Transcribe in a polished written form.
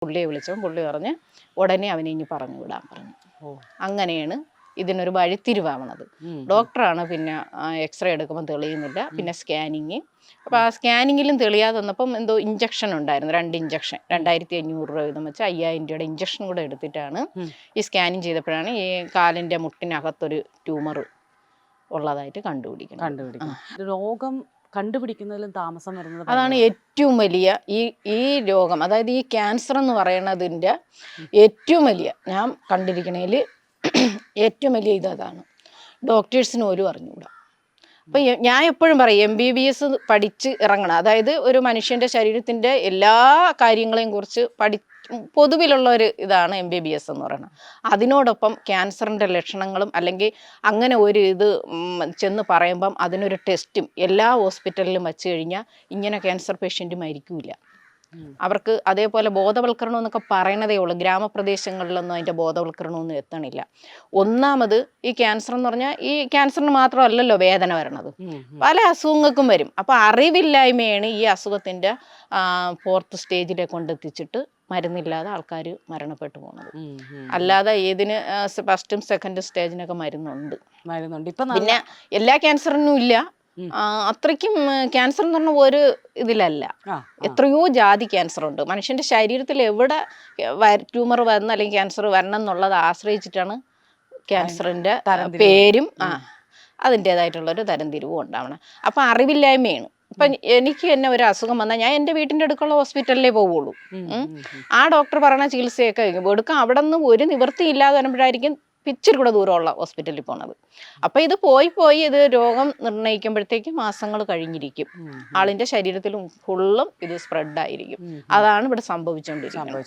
പുള്ളിയെ വിളിച്ചപ്പോൾ പുള്ളി പറഞ്ഞ് ഉടനെ അവനെ ഇനി പറഞ്ഞു വിടാൻ പറഞ്ഞു. അങ്ങനെയാണ് ഇതിനൊരു വഴിത്തിരിവാവണത്. ഡോക്ടറാണ് പിന്നെ എക്സ്റേ എടുക്കുമ്പോൾ തെളിയുന്നില്ല, പിന്നെ സ്കാനിങ്. അപ്പോൾ ആ സ്കാനിങ്ങിലും തെളിയാതെ വന്നപ്പം എന്തോ ഇഞ്ചക്ഷൻ ഉണ്ടായിരുന്നു, 2 ഇഞ്ചക്ഷൻ 2500 രൂപ വീതം വെച്ച് 5000 രൂപയുടെ ഇഞ്ചക്ഷൻ കൂടെ എടുത്തിട്ടാണ് ഈ സ്കാനിങ് ചെയ്തപ്പോഴാണ് ഈ കാലിൻ്റെ മുട്ടിനകത്തൊരു ട്യൂമർ ഉള്ളതായിട്ട് കണ്ടുപിടിക്കുന്നത്. രോഗം കണ്ടുപിടിക്കുന്നതിലും താമസം വരുന്നത് അതാണ് ഏറ്റവും വലിയ ഈ രോഗം, അതായത് ഈ ക്യാൻസർ എന്ന് പറയുന്നതിൻ്റെ ഏറ്റവും വലിയ ഞാൻ കണ്ടിരിക്കണേൽ ഏറ്റവും വലിയ ഇതാണ്. ഡോക്ടേഴ്സിന് പോലും അറിഞ്ഞുകൂടാ. അപ്പം ഞാൻ എപ്പോഴും പറയും MBBS പഠിച്ച് ഇറങ്ങണം. അതായത് ഒരു മനുഷ്യൻ്റെ ശരീരത്തിൻ്റെ എല്ലാ കാര്യങ്ങളെയും കുറിച്ച് പൊതുവിലുള്ള ഒരു ഇതാണ് MBBS എന്ന് പറയുന്നത്. അതിനോടൊപ്പം ക്യാൻസറിൻ്റെ ലക്ഷണങ്ങളും അല്ലെങ്കിൽ അങ്ങനെ ഒരു ഇത് ചെന്ന് പറയുമ്പം അതിനൊരു ടെസ്റ്റും എല്ലാ ഹോസ്പിറ്റലിലും വച്ച് കഴിഞ്ഞാൽ ഇങ്ങനെ ക്യാൻസർ പേഷ്യൻ്റ് മരിക്കില്ല. അവർക്ക് അതേപോലെ ബോധവൽക്കരണം എന്നൊക്കെ പറയണതേ ഉള്ളൂ. ഗ്രാമപ്രദേശങ്ങളിലൊന്നും അതിൻ്റെ ബോധവൽക്കരണമൊന്നും എത്തണില്ല. ഒന്നാമത് ഈ ക്യാൻസർ എന്ന് പറഞ്ഞാൽ ഈ ക്യാൻസറിന് മാത്രമല്ലല്ലോ വേദന വരണത്, പല അസുഖങ്ങൾക്കും വരും. അപ്പോൾ അറിവില്ലായ്മയാണ് ഈ അസുഖത്തിൻ്റെ 4th സ്റ്റേജിലേക്ക് കൊണ്ടെത്തിച്ചിട്ട് മരുന്നില്ലാതെ ആൾക്കാർ മരണപ്പെട്ടു പോകുന്നത്. അല്ലാതെ ഏതിന് 1st, 2nd സ്റ്റേജിനൊക്കെ മരുന്നുണ്ട്. പിന്നെ എല്ലാ ക്യാൻസറിനും ഇല്ല. അത്രയ്ക്കും ക്യാൻസർ എന്ന് പറഞ്ഞ ഒരു ഇതിലല്ല, എത്രയോ ജാതി ക്യാൻസർ ഉണ്ട്. മനുഷ്യന്റെ ശരീരത്തിൽ എവിടെ ട്യൂമർ വരണം അല്ലെങ്കിൽ ക്യാൻസർ വരണം എന്നുള്ളത് ആശ്രയിച്ചിട്ടാണ് ക്യാൻസറിന്റെ പേരും അതിൻ്റെതായിട്ടുള്ളൊരു തരംതിരിവും ഉണ്ടാവണം. അപ്പം അറിവില്ലായ്മയാണ്. ഇപ്പം എനിക്ക് തന്നെ ഒരു അസുഖം വന്നാൽ ഞാൻ എൻ്റെ വീട്ടിൻ്റെ അടുക്കുള്ള ഹോസ്പിറ്റലിലേ പോവുള്ളൂ. ആ ഡോക്ടർ പറയുന്ന ചികിത്സയൊക്കെ എടുക്കാം. അവിടെ നിന്ന് ഒരു നിവൃത്തി ഇല്ലാതെ വരുമ്പോഴായിരിക്കും ഇച്ചിരി കൂടെ ദൂരമുള്ള ഹോസ്പിറ്റലിൽ പോണത്. അപ്പം ഇത് പോയി ഇത് രോഗം നിർണ്ണയിക്കുമ്പോഴത്തേക്ക് മാസങ്ങൾ കഴിഞ്ഞിരിക്കും. ആളിൻ്റെ ശരീരത്തിലും ഫുള്ളും ഇത് സ്പ്രെഡായിരിക്കും. അതാണ് ഇവിടെ സംഭവിച്ചുകൊണ്ടിരിക്കുന്നത്.